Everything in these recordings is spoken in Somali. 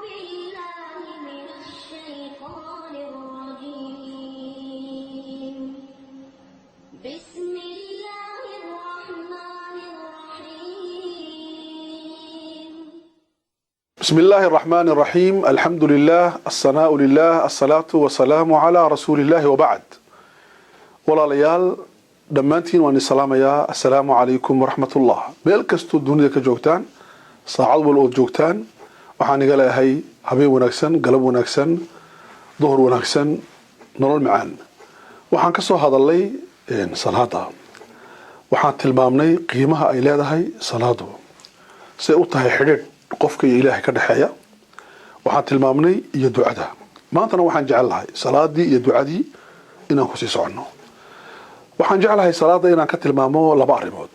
بالله من الشيطان الرجيم بسم الله الرحمن الرحيم بسم الله الرحمن الرحيم الحمد لله الثناء لله الصلاة والسلام على رسول الله وبعد ولا ليال دمانتين واني السلام يا السلام عليكم ورحمة الله ميل كستو الدنيا كجوكتان ساعد والأود جوكتان وحاني قال هاي حبيب ونكسن قلب ونكسن ظهر ونكسن نرول معان وحان كسو هذا اللي صلاة وحان تلمامني قيمها إلى هاي صلاة سيؤتها حديد qofka iyo ilaahay ka dhaxeeya waxaan tilmaamnay iyo ducada maantana waxaan jecelahay salaadii iyo ducadii inaan ku sii socono waxaan jecelahay salaada inaan ka tilmaamo laba arimood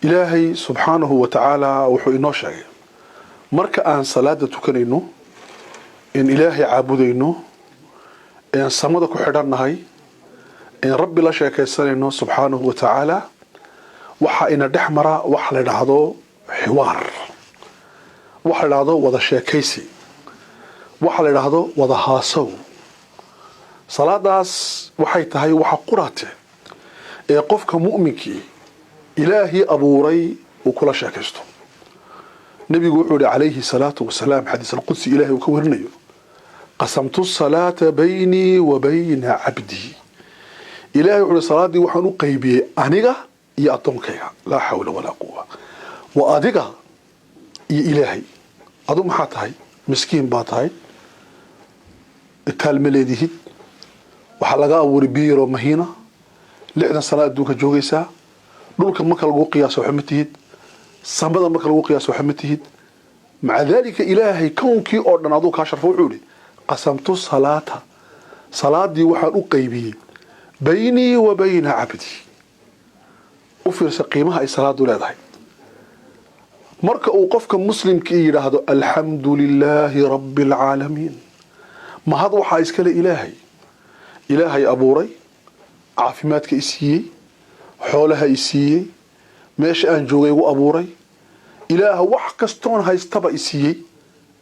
ilaahay subhanahu wa ta'ala wuxuu inoo sheegay marka aan salaada tukanayno in ilaahay caabudayno in samada ku xidhannahay in rabbi la sheekaysanayno subhanahu wa ta'ala waxa ina dhaxmara wax la dhahdo xiwaar waxa la yiraahdo wada sheekaysi waxa la yiraahdo wada haasow salaadaas waxay tahay waxa quraate ee qofka mu'minkii ilaahi abuuray uu kula sheekaysto nabigu wuxuu yiri calayhi salaatu wasalaam xadiis al-qudsi ilaahi uu ka warinayo qasamtu as-salata bayni wa bayna 'abdi ilaahi wuxuu salaadii waxaan u qaybiyay aniga iyo adoonkayga la hawla wala quwwa wa adiga iyo ilaahay adu maxaa tahay miskiin baa tahay kaalmaleedihid waxa laga abuuray biiro mahina 60 sano adduunka joogaysa dhulka marka lagu qiyaaso waxa matihid samada marka lagu qiyaaso waxa matihid maca dalika ilaahay koonkii oo dhan adu ka sharfo wuxuu yiri qasamtu salata salaadii waxaan u qaybiyay bayni wa bayna 'abdi u fiirsa qiimaha ay salaadu leedahay marka uu qofka muslimka yiraahdo alxamdulillahi rabbil alamin ma had waxa iskale ilaahay abuuray caafimaadka isiiyay xoolaha isiiyay meesha aan joogay ugu abuuray ilaaha wax kastoon haystaba isiiyay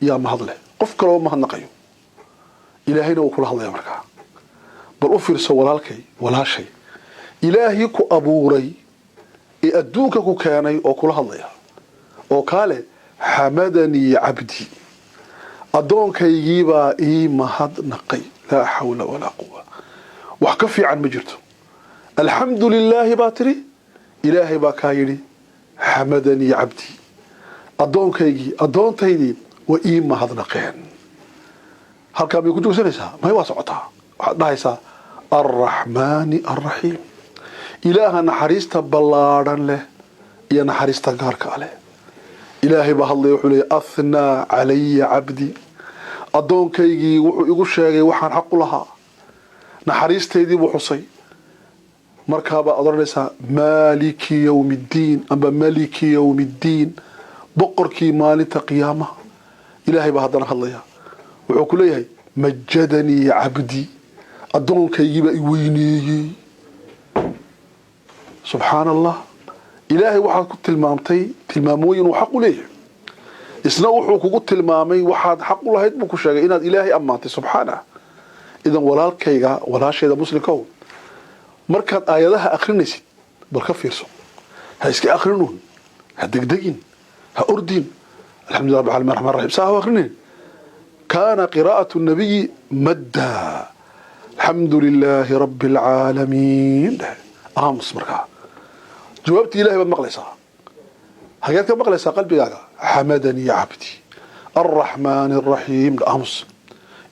yaa mahadle qof kale oo mahadnaqayo ilaahayna uu kula hadlaya markaa bal u fiirso walaalkay walaashay ilaahi ku abuuray ee adduunka ku keenay oo kula hadlaya oo kale hamadani abdi adoonkaygiiba ii mahadnaqay la hawla wala quwwa wax ka fiican ma jirto alxamdulillahi baatiri ilaahay baa ka yiri hamadani abdi adoontaydii wa ii mahadnaqeen halka ma ku joogsanaysaa ma waa socotaa waxaad dhahaysaa arrahmaani arrahiim ilaaha naxariista ballaaran leh iyo naxariista gaarka leh ilaahay baa hadlay wuxuu leeyahay athna alayya abdi adoonkaygi wuxuu igu sheegay waxaan xaq u lahaa naxariisteedii buu xusay markaaba adoonaysa maliki yawmiddin amba maliki yawmiddin boqorkii maalinta qiyaamaha ilaahay baa hadana hadlaya wuxuu ku leeyahay majadani abdi adoonkaygi baa i weyneeyay subhanallah ilaahay waxa ku tilmaamtay tilmaamooyin uu xaq u leeyahay isna wuxuu kugu tilmaamay waxaad xaq u lahayd buu ku sheegay inaad ilaahay amaantay subhanahu idan walaalkayga walaasheeda muslimka markaad aayadaha akhrinaysid bal ka fiirso ha iska akhrinuun ha degdegin ha ordin alxamdulillahi rabbil alamin arrahmaan arrahiim saa akhrin kana qiraa'atu an-nabiy madda alxamdulillahi rabbil alamin aamus markaa جوابتي إلهي بمقلسة حاجات مقلسة قلبي حمدني عبدي الرحمن الرحيم أمس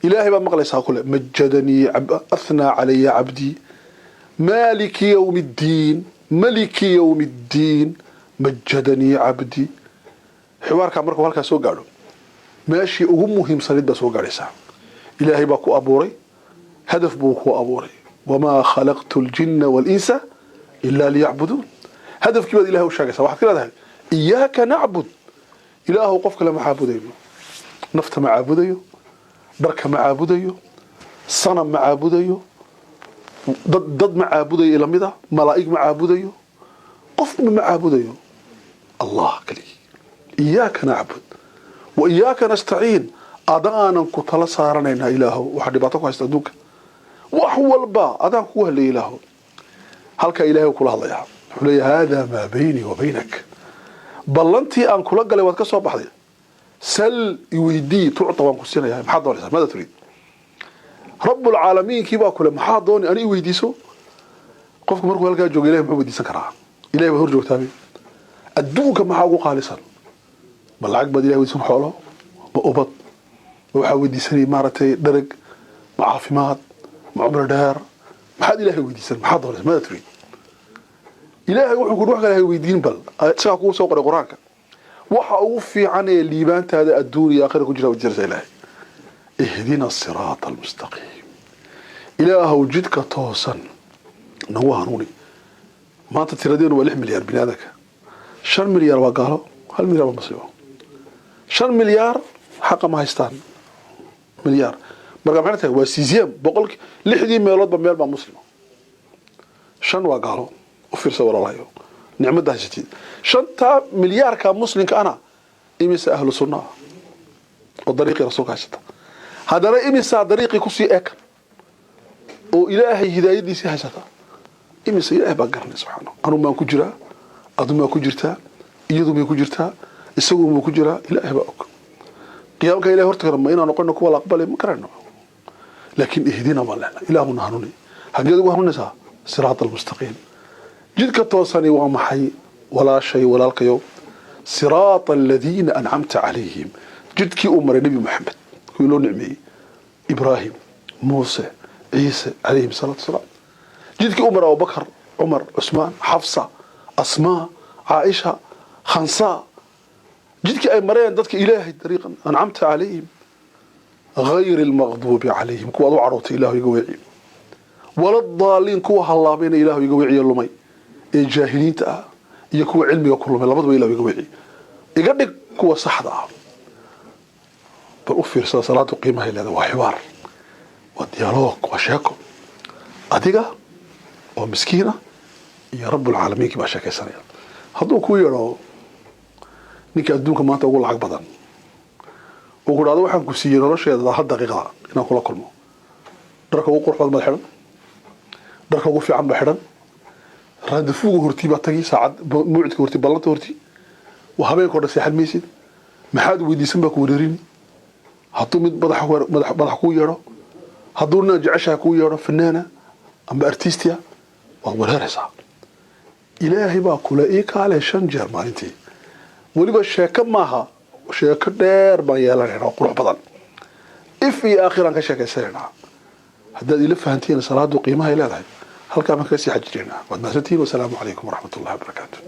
إلهي بمقلسة كله مجدني أثنى علي عبدي مالك يوم الدين ملك يوم الدين مجدني عبدي حوار كامرك وهلك سو قالوا ماشي أهمهم صليد بسو قالسة إلهي باكو أبوري هدف بوكو أبوري وما خلقت الجن والإنس إلا ليعبدون هدف كبير إله وشاقسة واحد كلا ده إياك نعبد إله وقفك لما عابديه نفط مع عابديه بركة مع عابديه صنم مع عابديه ضد مع عابديه إلى مدى ملائك مع عابديه قف مع عابديه الله كلي إياك نعبد وإياك نستعين أدانا كتلا صارنا إلهه وحدباتك وهستدوك وحو الباء أدانا كوه لإلهه هلك إلهه كل الله حلي هذا ما بيني وبينك بلنتي أن كل قال واتكسر بحضي سل يويدي تعطى وانكسينا يا محاد دوني ماذا تريد رب العالمين كيف أكل محاد دوني أنا يويديسو قفك مركو هلقا جوج إلهي محمد يسن كراه إلهي بهر جوج تابي أدوك محاقو قالسا بلعق بد إلهي ويسن حوله بأبط وحاول يديسني مارتي درق معافمات معمر دار محاد إلهي ويديسن محاد دوني ماذا تريد إلهي وحكو روحك إلهي ويدين بل ساكو سوق القرآن waxa ugu fiican ee liibaantaada adduuniya aakhira ku jira wajirta ilaahay ihdina as-sirata al-mustaqim ilaahu jidka toosan nagu hanuuni maanta tiradeenu waa 6 milyan binaadaka 5 milyan waa gaalo 1 milyan waa masiibo 5 milyan xaq ma haystaan milyan marka maxay tahay waa siisiyam boqolki 6 meeloodba meel baa muslimo 5 waa gaalo u fiirso walaalaayo نعمة هالشيء شنطة مليار كمسلم كأنا إمس أهل السنة وطريق رسولك هالشيء هذا لا إمس طريق كسي أكل وإلهي هداية دي سي هالشيء إمس إلهي بقرني سبحانه أنا ما كجرا أدم ما كجرتا يدو ما كجرتا السوق ما كجرا إلهي بقى قيامك إلهي هرتك لما إنا نقول نكوا الأقبال مكرنا لكن إهدينا والله إلهنا هنوني هنجد وهنوني صراط المستقيم جدك توصني ومحي ولا شيء ولا القيو صراط الذين أنعمت عليهم جدك أمر النبي محمد يقولون نعمي إبراهيم موسى عيسى عليهم الصلاة والسلام جدك أمر أبو بكر عمر عثمان حفصة أسماء عائشة خنساء جدك أي مرين ضدك إلهي طريقا أنعمت عليهم غير المغضوب عليهم كوا عروت إله يقويعي ولا الضالين كوا الله بين إله يقويعي اللمي الجاهلين تأ يكون علمي وكلهم لابد وإلا يقوي يقدر كوا صحدا بأوفر صلاة قيمة إلى هذا وحوار وديالوج وشاكو أديقة ومسكينة يا رب العالمين كما شاكي سنة هذو كويرو نيك أدوك ما تقول عق بدن وقول هذا واحد كسير ولا شيء هذا حد دقيقة إن أقول كلمة درك وقرح بعد ما الحرم درك وقف عم بحرم راد فوق هرتي باتجي ساعد موعد هرتي بلنت هرتي وهبين كورة ساحل ميسيد محاد ويدي سنبا كوريرين هاتو مد مدح كو يرو هادورنا جعشها كو يرو فنانة أم بأرتيستيا وهو الهرسة إلهي با كولا إيكا على شنجر مالنتي وليبا الشاكا ماها وشاكا دير با يالانينا وقروح بدن إفي آخرا كشاكا سيرنا هداد إلفا هنتين صلاة قيمها إلى ذلك هل كان مكاسي حجرنا والناستين والسلام عليكم ورحمة الله وبركاته